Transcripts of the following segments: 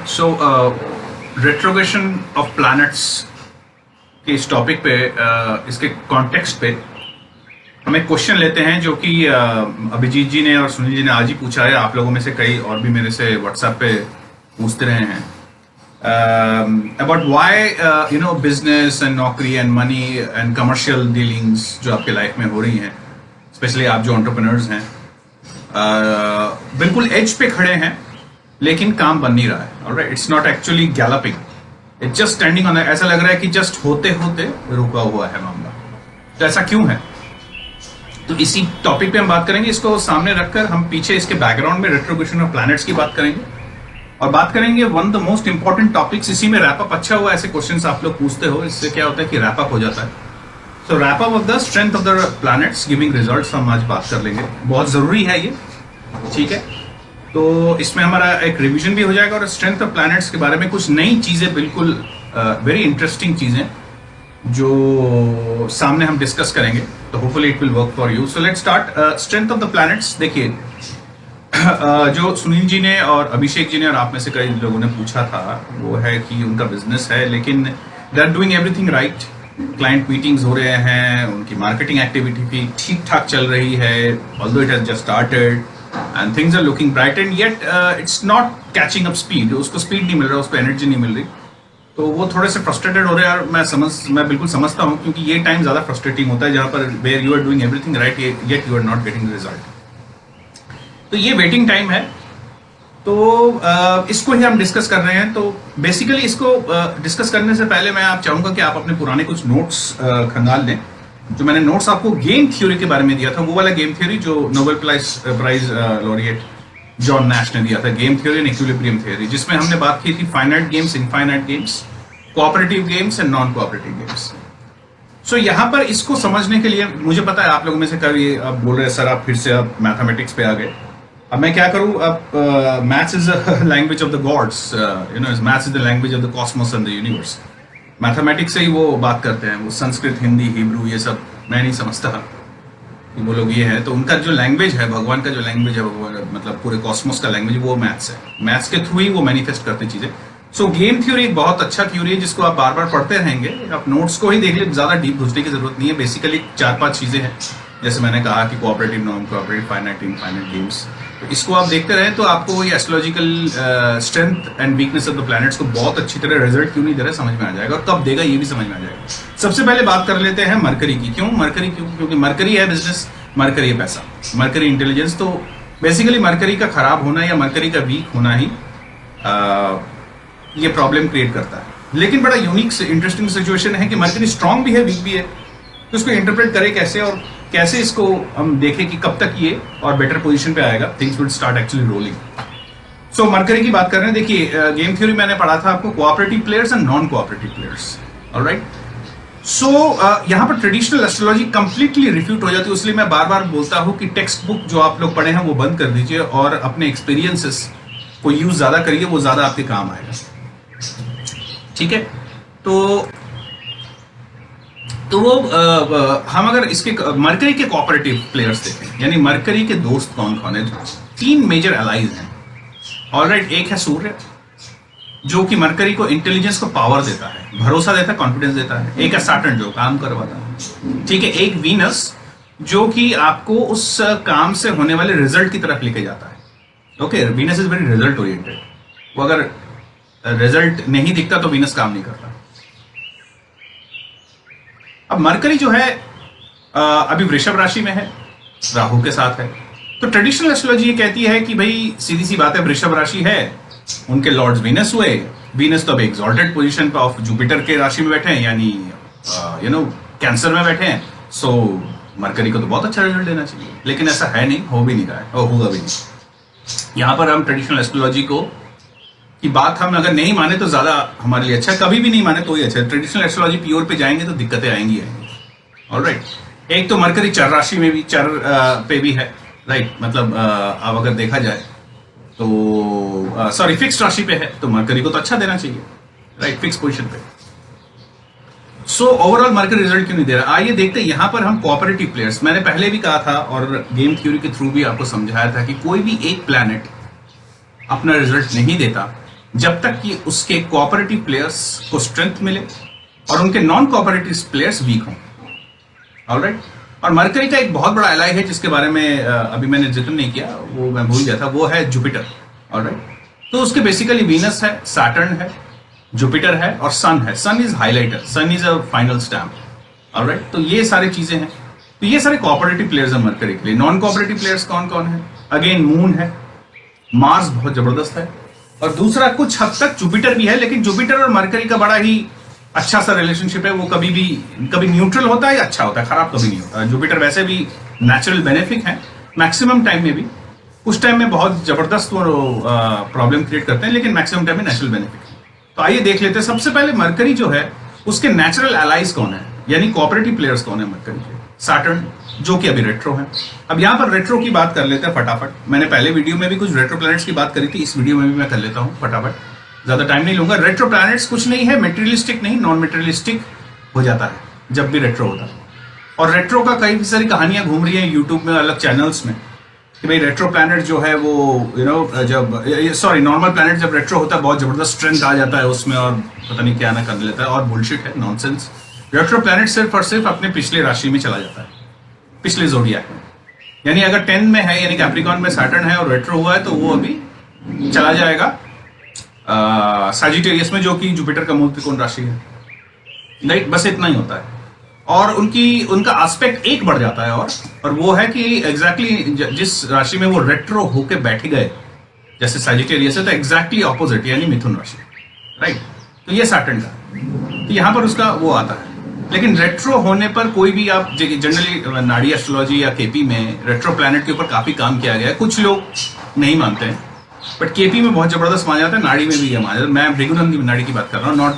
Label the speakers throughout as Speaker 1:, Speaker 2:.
Speaker 1: So retrogression of planets के इस topic पे इसके कॉन्टेक्स्ट पे हम एक क्वेश्चन लेते हैं जो कि अभिजीत जी ने और सुनील जी ने आज ही पूछा है। आप लोगों में से कई और भी मेरे से व्हाट्सएप पे पूछते रहे हैं अबाउट व्हाई बिजनेस एंड नौकरी and money and commercial dealings जो आपके लाइफ में हो रही हैं, स्पेशली आप जो एंटरप्रेन्योर्स हैं, बिल्कुल एज पे खड़े हैं लेकिन काम बन नहीं रहा है। Alright, it's not actually galloping, it's just standing on. ऐसा लग रहा है कि जस्ट होते होते रुका हुआ है मामला। तो ऐसा क्यों है? तो इसी टॉपिक पे हम बात करेंगे। इसको सामने रखकर हम पीछे इसके बैकग्राउंड में रेट्रोग्रेशन ऑफ प्लैनेट्स की बात करेंगे और बात करेंगे one of the most important topics. इसी में रैपअप अच्छा हुआ, ऐसे क्वेश्चंस आप लोग पूछते हो, इससे क्या होता है कि रैपअप हो जाता है। So wrap up of the strength of the planets giving results हम आज बात कर लेंगे। बहुत जरूरी है ये, ठीक है। तो इसमें हमारा एक रिवीजन भी हो जाएगा और स्ट्रेंथ ऑफ प्लैनेट्स के बारे में कुछ नई चीजें, बिल्कुल वेरी इंटरेस्टिंग चीजें जो सामने हम डिस्कस करेंगे। तो hopefully it will work for you. So let's start strength of the planets. देखिए जो सुनील जी ने और अभिषेक जी ने और आप में से कई लोगों ने पूछा था वो है कि उनका बिजनेस है लेकिन they are doing everything right. Client meetings हो रहे हैं, उनकी मार्केटिंग एक्टिविटी भी ठीक ठाक चल रही है, although it has just started and things are looking bright and yet it's not catching up speed. उसको स्पीड नहीं मिल रहा, उसको एनर्जी नहीं मिल रही, तो वो थोड़े से फ्रस्ट्रेटेड हो रहे हैं। और मैं बिल्कुल समझता हूँ क्योंकि ये टाइम ज्यादा फ्रस्ट्रेटिंग होता है जहां पर where you are doing everything right yet you are not getting result. तो ये वेटिंग टाइम है। तो इसको ही हम डिस्कस कर रहे हैं। तो बेसिकली इसको डिस्कस करने से पहले मैं आप चाहूंगा कि आप अपने पुराने कुछ नोट्स खंगाल लें। जो मैंने नोट्स आपको गेम थ्योरी के बारे में दिया था, वो वाला गेम थ्योरी जो Nobel prize laureate John Nash ने दिया था, game theory and equilibrium theory, जिसमें हमने बात की थी finite games, infinite games, cooperative games and non cooperative games. So यहाँ पर इसको समझने के लिए मुझे पता है आप लोगों में से कभी आप बोल रहे हैं सर आप फिर से आप मैथमेटिक्स पे आ गए। अब मैं क्या करूं? अब maths is the language of the gods, maths is the language of the Cosmos and the universe. Mathematics से ही वो बात करते हैं, वो संस्कृत, हिंदी, हिब्रू, ये सब मैं नहीं समझता वो लोग ये है। तो उनका जो लैंग्वेज है, भगवान का जो लैंग्वेज है, मतलब पूरे कॉस्मोस का लैंग्वेज, वो मैथ्स है। मैथ्स के थ्रू ही वो मैनिफेस्ट करते हैं चीजें। सो गेम थ्योरी एक बहुत अच्छा थ्योरी है जिसको आप बार बार पढ़ते रहेंगे। आप नोट्स को ही देख ले, ज्यादा डीप घुसने की जरूरत नहीं है। बेसिकली 4-5 चीजें हैं, जैसे मैंने कहा कि cooperative, non cooperative, finite, infinite games. तो इसको आप देखते रहे तो आपको ये astrological strength and weakness of the planets को बहुत अच्छी तरह रिजल्ट क्यों नहीं दे रहा समझ में आ जाएगा, और कब देगा ये भी समझ में आ जाएगा। सबसे पहले बात कर लेते हैं मरकरी की। क्यों मरकरी? क्योंकि मरकरी है बिजनेस, मरकरी है पैसा, मरकरी इंटेलिजेंस। तो बेसिकली मरकरी का खराब होना या मरकरी का वीक होना ही ये प्रॉब्लम क्रिएट करता है। लेकिन बड़ा यूनिक इंटरेस्टिंग सिचुएशन है कि मरकरी स्ट्रांग भी है, वीक भी है। तो इसको इंटरप्रेट करें कैसे और कैसे इसको हम देखें कि कब तक ये और बेटर पोजीशन पे आएगा, things will start actually rolling. So mercury की बात कर रहे हैं। देखिए गेम थ्योरी मैंने पढ़ा था आपको, cooperative players and non cooperative players. Alright, so यहाँ पर ट्रेडिशनल एस्ट्रोलॉजी कंप्लीटली रिफ्यूट हो जाती है। इसलिए मैं बार बार बोलता हूँ कि टेक्स्ट बुक जो आप लोग पढ़े हैं वो बंद कर दीजिए और अपने एक्सपीरियंसेस को यूज ज्यादा करिए, वो ज्यादा आपके काम आएगा, ठीक है। तो वो हम अगर इसके मरकरी के कोऑपरेटिव प्लेयर्स देखें, यानी मरकरी के दोस्त कौन कौन है, 3 मेजर एलाइज हैं। ऑलराइट, एक है सूर्य जो कि मरकरी को इंटेलिजेंस को पावर देता है, भरोसा देता है, कॉन्फिडेंस देता है। एक है सैटर्न जो काम करवाता है, ठीक है। एक वीनस जो कि आपको उस काम से होने वाले रिजल्ट की तरफ लेके जाता है। Okay, Venus is very result oriented. वो अगर रिजल्ट नहीं दिखता तो वीनस काम नहीं करता। अब मरकरी जो है अभी वृषभ राशि में है, राहु के साथ है। तो ट्रेडिशनल एस्ट्रोलॉजी ये कहती है कि भाई सीधी सी बात है, वृषभ राशि है, उनके लॉर्ड्स वीनस हुए। वीनस तो अब एक्सॉल्टेड पोजीशन पे ऑफ जुपिटर के राशि में बैठे हैं, यानी कैंसर में बैठे हैं। सो मरकरी को तो बहुत अच्छा रिजल्ट देना चाहिए, लेकिन ऐसा है नहीं, हो भी नहीं रहा है और होगा भी नहीं। यहां पर हम ट्रेडिशनल एस्ट्रोलॉजी को की बात हम अगर नहीं माने तो ज्यादा हमारे लिए अच्छा है, कभी भी नहीं माने तो ही अच्छा है। ट्रेडिशनल एस्ट्रोलॉजी प्योर पे जाएंगे तो दिक्कतें आएंगी। ऑलराइट, एक तो मरकरी चर राशि में भी, चर पे भी है, राइट। मतलब अब अगर देखा जाए तो सॉरी फिक्स राशि पे है, तो मरकरी को तो अच्छा देना चाहिए, राइट, फिक्स पोजीशन पे। सो ओवरऑल मरकरी रिजल्ट क्यों नहीं दे रहा? आइए देखते हैं। यहां पर हम कोऑपरेटिव प्लेयर्स, मैंने पहले भी कहा था और गेम थ्योरी के थ्रू भी आपको समझाया था कि कोई भी एक प्लैनेट अपना रिजल्ट नहीं देता जब तक कि उसके कोऑपरेटिव प्लेयर्स को स्ट्रेंथ मिले और उनके नॉन कोऑपरेटिव प्लेयर्स वीक हों। ऑलराइट। और मरकरी का एक बहुत बड़ा एलाई है जिसके बारे में अभी मैंने जिक्र नहीं किया, वो मैं भूल गया था, वो है जुपिटर। ऑलराइट। तो उसके बेसिकली वीनस है, सैटर्न है, जुपिटर है और सन है। Sun is highlighter, sun is a final stamp. Alright. तो ये सारी चीजें हैं। तो ये सारे कोऑपरेटिव प्लेयर्स हैं मरकरी के लिए। नॉन कोऑपरेटिव प्लेयर्स कौन कौन है? अगेन मून है, मार्स बहुत जबरदस्त है, और दूसरा कुछ हद तक जुपिटर भी है, लेकिन जुपिटर और मरकरी का बड़ा ही अच्छा सा रिलेशनशिप है। वो कभी न्यूट्रल होता है या अच्छा होता है, खराब कभी नहीं होता। जुपिटर वैसे भी नेचुरल बेनिफिक है मैक्सिमम टाइम में भी, उस टाइम में बहुत जबरदस्त वो प्रॉब्लम क्रिएट करते हैं, लेकिन मैक्सिमम टाइम में नेचुरल बेनिफिक है। तो आइए देख लेते हैं। सबसे पहले मरकरी जो है उसके नेचुरल एलाइज कौन है, यानी कोऑपरेटिव प्लेयर्स कौन है मरकरी के? सैटर्न, जो कि अभी रेट्रो है। अब यहां पर रेट्रो की बात कर लेते हैं फटाफट। मैंने पहले वीडियो में भी कुछ रेट्रो प्लैनेट्स की बात करी थी, इस वीडियो में भी मैं कर लेता हूं फटाफट, ज्यादा टाइम नहीं लूंगा। रेट्रो प्लैनेट्स कुछ नहीं है, मेटेरियलिस्टिक नहीं, नॉन मेटेरियलिस्टिक हो जाता है जब भी रेट्रो होता है। और रेट्रो का कई सारी कहानियां घूम रही हैं यूट्यूब में, अलग चैनल्स में, कि भाई रेट्रो प्लैनेट जो है वो जब नॉर्मल प्लैनेट जब रेट्रो होता है बहुत जबरदस्त स्ट्रेंथ आ जाता है उसमें और पता नहीं क्या ना कर लेता है, और बुलशिट है, नॉनसेंस। रेट्रो प्लैनेट सिर्फ और सिर्फ अपने पिछले राशि में चला जाता है, पिछले ज़ोडिएक में। यानी अगर 10 में है, यानी कैप्रिकॉर्न में सैटर्न है और रेट्रो हुआ है, तो वो अभी चला जाएगा सजिटेरियस में, जो कि जुपिटर का मूल त्रिकोण राशि है। राइट, बस इतना ही होता है। और उनका एस्पेक्ट एक बढ़ जाता है, और वो है कि एग्जैक्टली जिस राशि में वो रेट्रो होके बैठ गए, जैसे सजिटेरियस है, तो एग्जैक्टली ऑपोजिट यानी मिथुन राशि। राइट। तो ये सैटर्न का, तो यहां पर उसका वो आता है। लेकिन रेट्रो होने पर कोई भी, आप जनरली नाड़ी एस्ट्रोलॉजी या केपी में रेट्रो प्लैनेट के ऊपर काफी काम किया गया है। कुछ लोग नहीं मानते हैं, बट केपी में बहुत जबरदस्त माना जाता है, नाड़ी में भी ये माना जाता है। मैं भृगुनंदी नाड़ी की बात कर रहा हूँ, नॉट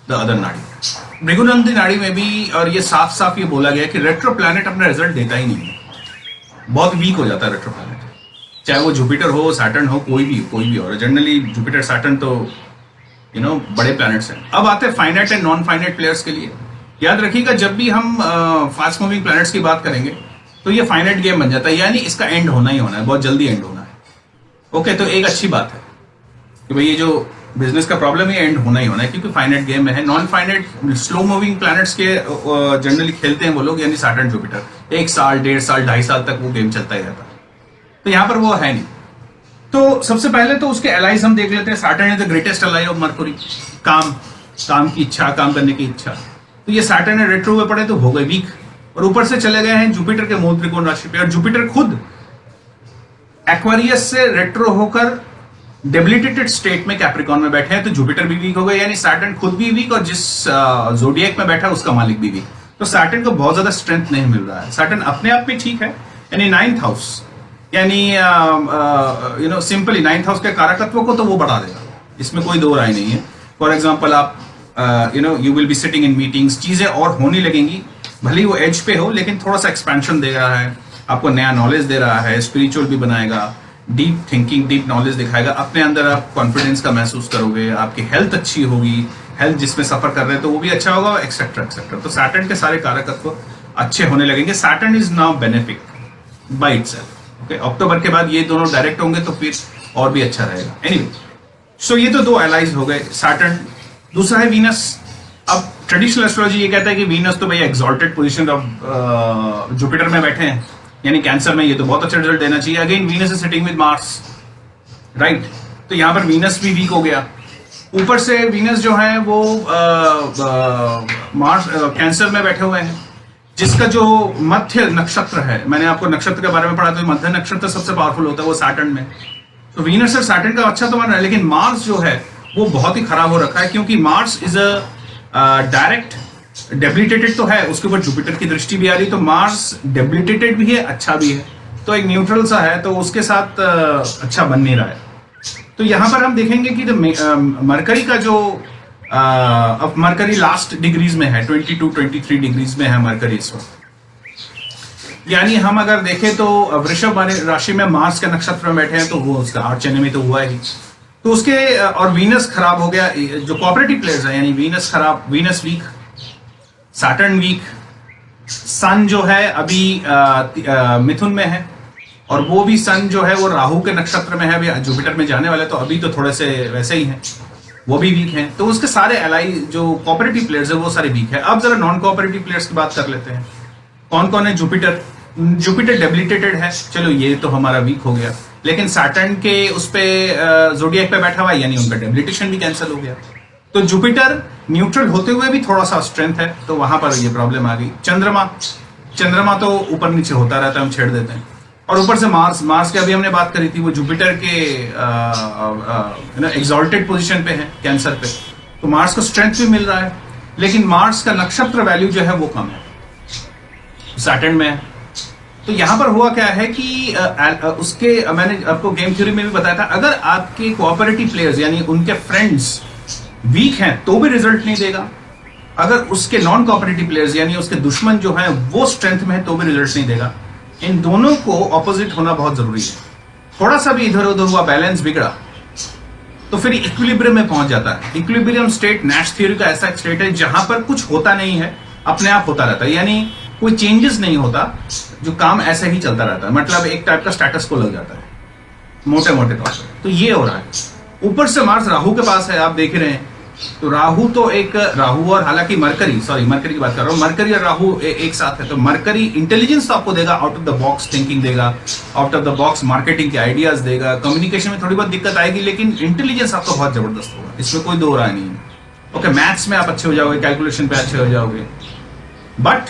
Speaker 1: द अदर नाड़ी। भृगुनंदी नाड़ी में भी, और ये साफ साफ ये बोला गया कि रेट्रो प्लैनेट अपना रिजल्ट देता ही नहीं है, बहुत वीक हो जाता है रेट्रो प्लैनेट, चाहे वो जुपिटर हो, सैटर्न हो, कोई भी हो। जनरली जुपिटर सैटर्न तो बड़े प्लैनेट्स हैं। अब आते हैं finite and non finite players के लिए। याद रखिएगा, जब भी हम फास्ट मूविंग प्लैनेट्स की बात करेंगे तो ये फाइनाइट गेम बन जाता है, यानी इसका एंड होना ही होना है, बहुत जल्दी एंड होना है। ओके, तो एक अच्छी बात है कि भाई ये जो बिजनेस का प्रॉब्लम है एंड होना ही होना है, क्योंकि फाइनाइट गेम में है। Non finite slow moving planets के जनरली खेलते हैं वो लोग, यानी सैटर्न जुपिटर, 1 साल, 1.5 साल, 2.5 साल तक वो गेम चलता ही रहता है। तो यहाँ पर वो है नहीं। तो सबसे पहले तो उसके एलाइज हम देख लेते हैं। Saturn is the greatest ally of Mercury, काम की इच्छा, काम करने की इच्छा। तो ये सैटर्न ने रेट्रो में पड़े तो हो गए वीक, और ऊपर से चले गए हैं जुपिटर के मूल त्रिकोण राशि पे, और जुपिटर खुद एक्वेरियस से रेट्रो होकर डेबिलिटेटेड स्टेट में कैप्रिकॉर्न में बैठे हैं, तो जुपिटर भी वीक हो गए, यानी सैटर्न खुद भी वीक, और जिस ज़ोडिएक में बैठा उसका मालिक भी वीक। तो सैटर्न को बहुत ज्यादा स्ट्रेंथ नहीं मिल रहा है। सैटर्न अपने आप में ठीक है, यानी 9th हाउस, यानी सिंपली 9th हाउस के कारकत्व को तो वो बढ़ा देगा, इसमें कोई दो राय नहीं है। फॉर एग्जाम्पल, आप you will be sitting in meetings, चीजें और होने लगेंगी, भले ही वो एज पे हो, लेकिन थोड़ा सा एक्सपेंशन दे रहा है, आपको नया नॉलेज दे रहा है, स्पिरिचुअल भी बनाएगा, डीप थिंकिंग, डीप नॉलेज दिखाएगा, अपने अंदर आप कॉन्फिडेंस का महसूस करोगे, आपकी हेल्थ अच्छी होगी, हेल्थ जिसमें सफर कर रहे हैं तो वो भी अच्छा होगा, एक्सेट्रा एक्सेट्रा। तो सैटर्न के सारे कारकत्व अच्छे होने लगेंगे। Saturn is now benefic by itself. Okay, October के बाद ये दोनों डायरेक्ट होंगे तो फिर और भी अच्छा रहेगा। एनीवे, सो ये तो दो एलाइज हो गए, सैटर्न। दूसरा है वीनस। अब ट्रेडिशनल एस्ट्रोलॉजी ये कहता है कि वीनस तो भैया एक्सॉल्टेड पोजीशन ऑफ जुपिटर में बैठे हैं, यानी कैंसर में, ये तो बहुत अच्छा रिजल्ट देना चाहिए। Again Venus is sitting with Mars, right. तो यहां पर वीनस भी वीक हो गया। ऊपर से वीनस जो है वो मार्स कैंसर में बैठे हुए हैं, जिसका जो मध्य नक्षत्र है, मैंने आपको नक्षत्र के बारे में पढ़ा, तो मध्य नक्षत्र सबसे पावरफुल होता है वो सैटर्न में। तो वीनस और सैटर्न का अच्छा तो माना है, लेकिन मार्स जो है वो बहुत ही खराब हो रखा है, क्योंकि Mars is a direct debilitated तो है, उसके ऊपर जुपिटर की दृष्टि भी आ रही, तो मार्स डेबिलिटेटेड भी है, अच्छा भी है, तो एक न्यूट्रल सा है, तो उसके साथ अच्छा बन नहीं रहा है। तो यहां पर हम देखेंगे कि मरकरी का जो अब मरकरी लास्ट डिग्रीज में है, 22-23 डिग्रीज में है मरकरी इस वक्त। यानी हम अगर देखें तो वृषभ राशि में मार्स के नक्षत्र में बैठे हैं, तो वो उसका आर्च एनिमी तो हुआ ही, तो उसके और वीनस खराब हो गया। जो कोऑपरेटिव प्लेयर्स है, यानी वीनस खराब, वीनस वीक, सैटर्न वीक, सन जो है अभी मिथुन में है, और वो भी सन जो है वो राहु के नक्षत्र में है, अभी जुपिटर में जाने वाले, तो अभी तो थोड़े से वैसे ही हैं, वो भी वीक हैं। तो उसके सारे एलाई जो कोऑपरेटिव प्लेयर्स है वो सारे वीक है। अब जरा नॉन कोऑपरेटिव प्लेयर्स की बात कर लेते हैं। कौन कौन है? जुपिटर डेबिलिटेटेड है, चलो ये तो हमारा वीक हो गया, लेकिन सैटर्न के उस पे जोडिएक पे बैठा हुआ है, यानी उनका डेबिलिटेशन भी कैंसिल हो गया। तो जुपिटर न्यूट्रल होते हुए भी थोड़ा सा स्ट्रेंथ है, तो वहां पर ये प्रॉब्लम आ गई। चंद्रमा तो ऊपर नीचे होता रहता है, हम छेड़ देते हैं। और ऊपर से मार्स की अभी हमने बात करी थी, वो जुपिटर के एक्सॉल्टेड पोजीशन पे है कैंसर पे, तो मार्स को स्ट्रेंथ भी मिल रहा है, लेकिन मार्स का नक्षत्र वैल्यू जो है वो कम है, सैटर्न में है। तो यहां पर हुआ क्या है कि उसके मैंने आपको गेम थ्योरी में भी बताया था, अगर आपके कोऑपरेटिव प्लेयर्स यानी उनके फ्रेंड्स वीक हैं तो भी रिजल्ट नहीं देगा, अगर उसके नॉन कोऑपरेटिव प्लेयर्स यानी उसके दुश्मन जो हैं वो स्ट्रेंथ में है तो भी रिजल्ट नहीं देगा। इन दोनों को ऑपोजिट होना बहुत जरूरी है। थोड़ा सा भी इधर उधर हुआ, बैलेंस बिगड़ा, तो फिर इक्विलिब्रियम में पहुंच जाता है। इक्विलिब्रियम स्टेट नैश थ्योरी का ऐसा स्टेट है जहां पर कुछ होता नहीं है, अपने आप होता रहता है, यानी कोई चेंजेस नहीं होता, जो काम ऐसे ही चलता रहता है, मतलब एक टाइप का स्टेटस को लग जाता है मोटे मोटे तौर पर। तो ये हो रहा है। ऊपर से मार्स राहु के पास है, आप देख रहे हैं, तो राहु और हालांकि मरकरी की बात कर रहा हूं, मरकरी और राहु एक साथ है, तो मरकरी इंटेलिजेंस तो आपको देगा, out of the box thinking देगा, out of the box marketing के आइडियाज देगा, कम्युनिकेशन में थोड़ी बहुत दिक्कत आएगी, लेकिन इंटेलिजेंस आपको बहुत जबरदस्त होगा, इसमें कोई दो राय नहीं है। ओके, मैथ्स में आप अच्छे हो जाओगे, कैलकुलेशन पे अच्छे हो जाओगे, but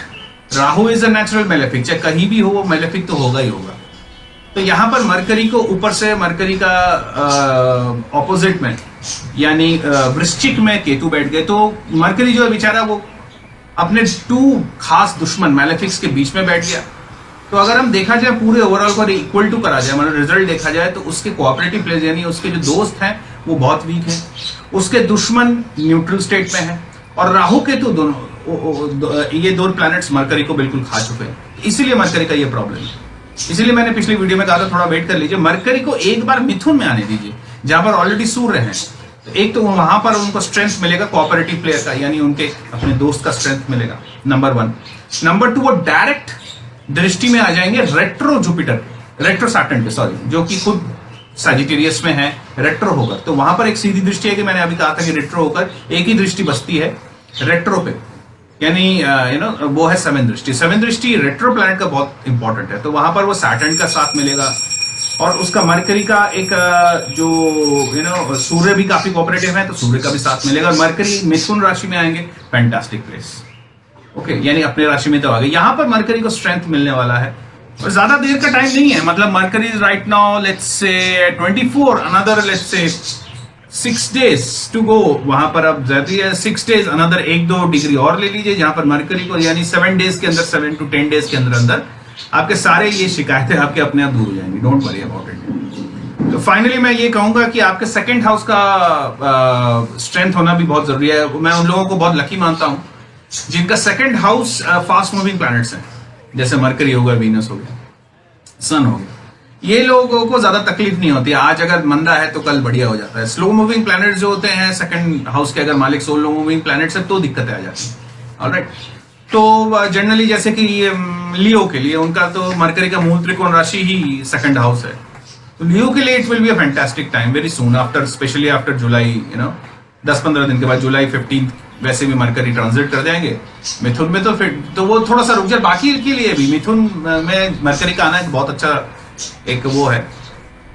Speaker 1: Rahu is a natural malefic, चाहे कहीं भी हो वो मेलेफिक तो होगा ही होगा। तो यहां पर मरकरी को ऊपर से मरकरी का ऑपोजिट में यानी वृश्चिक में केतु बैठ गए, तो मरकरी जो है बेचारा वो अपने टू खास दुश्मन मेलेफिक्स के बीच में बैठ गया। तो अगर हम देखा जाए पूरे ओवरऑल को इक्वल टू करा जाए, मतलब रिजल्ट देखा जाए, तो उसके कोऑपरेटिव प्लेयर्स यानी उसके जो दोस्त हैं वो बहुत वीक हैं, उसके दुश्मन न्यूट्रल स्टेट में है, और राहु केतु दोनों ये दो प्लैनेट्स मरकरी को बिल्कुल खा चुके हैं, इसीलिए मरकरी का ये प्रॉब्लम है। इसीलिए मैंने पिछली वीडियो में कहा था थोड़ा वेट कर लीजिए, मरकरी को एक बार मिथुन में आने दीजिए जहां पर ऑलरेडी सूर्य हैं, तो एक तो वहां पर उनको स्ट्रेंथ मिलेगा कोऑपरेटिव प्लेयर का, यानी उनके अपने दोस्त का स्ट्रेंथ मिलेगा, नंबर 1। नंबर 2, वो डायरेक्ट दृष्टि में आ जाएंगे रेट्रो जुपिटर, रेट्रो सैटर्न के, सॉरी, जो कि खुद सजिटेरियस में है, रेट्रो होकर। तो वहां पर एक सीधी दृष्टि है कि मैंने अभी कहा था कि रेट्रो होकर एक ही दृष्टि बसती है रेट्रो पे, यानी वो है 7 दृष्टि। 7 दृष्टि रेट्रो प्लैनेट का बहुत इंपॉर्टेंट है, तो वहां पर वो सैटर्न का साथ मिलेगा, और उसका मरकरी का एक जो सूर्य भी काफी कोऑपरेटिव है, तो सूर्य का भी साथ मिलेगा, और मरकरी मिथुन राशि में आएंगे, फैंटास्टिक प्लेस। ओके, यानी अपने राशि में तो आ गए। यहां पर मरकरी को स्ट्रेंथ मिलने वाला है, और ज्यादा देर का टाइम नहीं है, मतलब mercury right now let's say 24, another let's say 6 days to go. वहां पर अब जाती है 6 days, अनदर 1-2 डिग्री और ले लीजिए, जहां पर मरकरी को यानी 7 days के अंदर, 7 to 10 days के अंदर आपके सारे ये शिकायतें आपके अपने आप दूर हो जाएंगी, डोंट वरी अबाउट इट। तो फाइनली मैं ये कहूंगा कि आपके सेकंड हाउस का स्ट्रेंथ होना भी बहुत जरूरी है। मैं उन लोगों को बहुत लकी मानता हूं जिनका second house fast moving planets हैं, जैसे मरकरी हो गया, वीनस हो गया, सन हो गया। ये लोगों को ज्यादा तकलीफ नहीं होती, आज अगर मंदा है तो कल बढ़िया हो जाता है। स्लो मूविंग प्लैनेट्स जो होते हैं सेकंड हाउस के, अगर मालिक स्लो मूविंग प्लैनेट्स है तो दिक्कतें आ जाती हैं। ऑलराइट, तो जनरली जैसे कि लियो के लिए उनका तो मरकरी का मूल त्रिकोण राशि ही सेकंड हाउस है, तो लियो के लिए it will be a fantastic time very soon after, specially after July, 10-15 दिन के बाद, जुलाई 15 वैसे भी मरकरी ट्रांजिट कर जाएंगे मिथुन में, तो फिर तो वो थोड़ा सा रुक जाए। बाकी के लिए भी मिथुन में मरकरी का आना एक बहुत अच्छा एक वो है,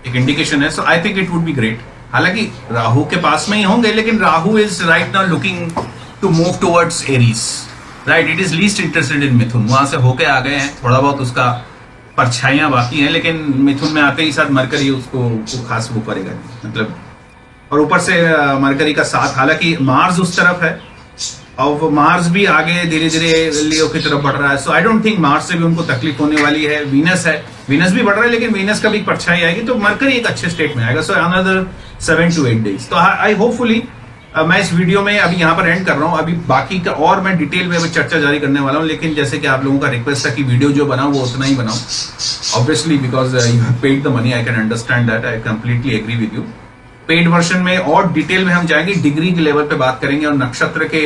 Speaker 1: एक इंडिकेशन है, so I think it would be great. हालांकि राहु के पास में ही होंगे, लेकिन Rahu is right now looking to move towards Aries, right, it is least interested in Mithun, वहां से होके आ गए हैं, थोड़ा बहुत उसका परछाइयां बाकी हैं, लेकिन मिथुन में आते ही साथ मरकरी उसको खास वो करेगा, मतलब। और ऊपर से मरकरी का साथ, हालांकि मार्स उस तरफ है, और वो मार्स भी आगे धीरे धीरे लियो की तरफ बढ़ रहा है, so I don't think Mars से भी उनको तकलीफ होने वाली है। वीनस है, वीनस भी बढ़ रहा है, लेकिन वीनस का भी परछाई आएगी, तो मरकरी एक अच्छे स्टेट में आएगा, सो अनदर 7 to 8 days। तो आई होपफुली मैं इस वीडियो में अभी यहाँ पर एंड कर रहा हूँ, अभी बाकी का और मैं डिटेल में चर्चा जारी करने वाला हूँ, लेकिन जैसे कि आप लोगों का रिक्वेस्ट था कि वीडियो जो बनाऊं वो उतना ही बनाऊं, obviously because you have paid the money, I can understand that, I completely agree with you. Paid version में और डिटेल में हम जाएंगे, डिग्री के लेवल पे बात करेंगे, और नक्षत्र के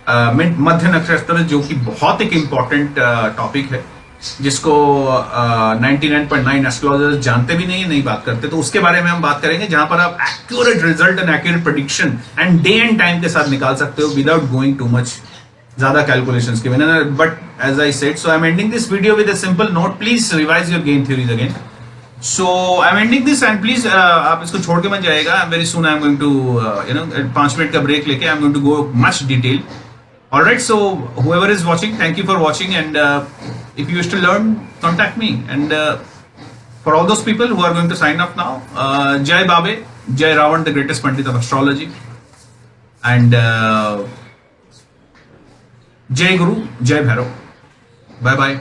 Speaker 1: मध्य नक्षत्र, जो कि बहुत एक इंपॉर्टेंट टॉपिक है, जिसको 99.9 एस्ट्रोलॉजर्स जानते भी नहीं है, नहीं बात करते, तो उसके बारे में हम बात करेंगे, जहां पर आप accurate result and accurate prediction and day and time के साथ निकाल सकते हो विदाउट गोइंग टू मच ज्यादा कैलकुलेशंस के बिना. But as I said, so I am ending this video with a simple note. Please revise your game theories again. So I am ending this and please आप इसको छोड़ के मत जाएगा. Very soon I am going to 5 minute का break लेके आई am going to go much detail. Alright, so whoever is watching, thank you for watching, and if you wish to learn, contact me. And for all those people who are going to sign up now, Jai Babe, Jai Ravan, the greatest Pandit of astrology, and Jai Guru, Jai Bhairav. Bye bye.